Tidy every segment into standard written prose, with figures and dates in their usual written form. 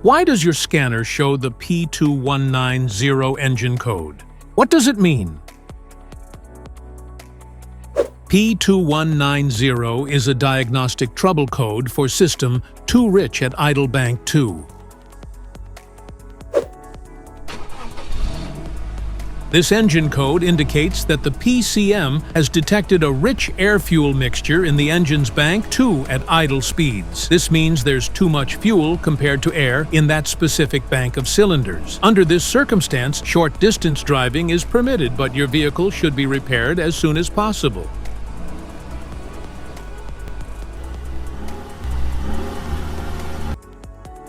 Why does your scanner show the P2190 engine code? What does it mean? P2190 is a diagnostic trouble code for system too rich at idle bank 2. This engine code indicates that the PCM has detected a rich air-fuel mixture in the engine's bank 2 at idle speeds. This means there's too much fuel compared to air in that specific bank of cylinders. Under this circumstance, short-distance driving is permitted, but your vehicle should be repaired as soon as possible.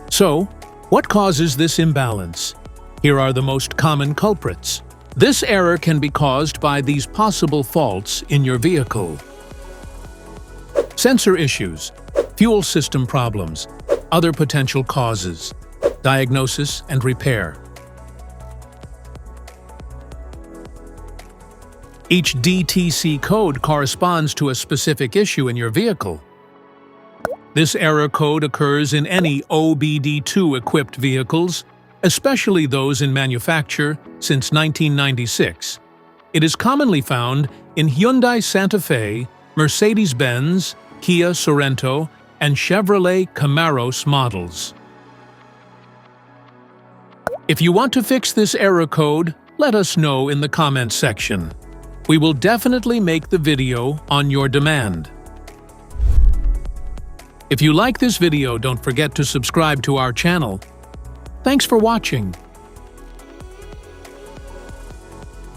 So, what causes this imbalance? Here are the most common culprits. This error can be caused by these possible faults in your vehicle: sensor issues, fuel system problems, other potential causes, diagnosis and repair. Each DTC code corresponds to a specific issue in your vehicle. This error code occurs in any OBD2-equipped vehicles, especially those in manufacture since 1996. It is commonly found in Hyundai Santa Fe, Mercedes-Benz, Kia Sorento, and Chevrolet Camaros models. If you want to fix this error code, let us know in the comments section. We will definitely make the video on your demand. If you like this video, don't forget to subscribe to our channel. Thanks for watching.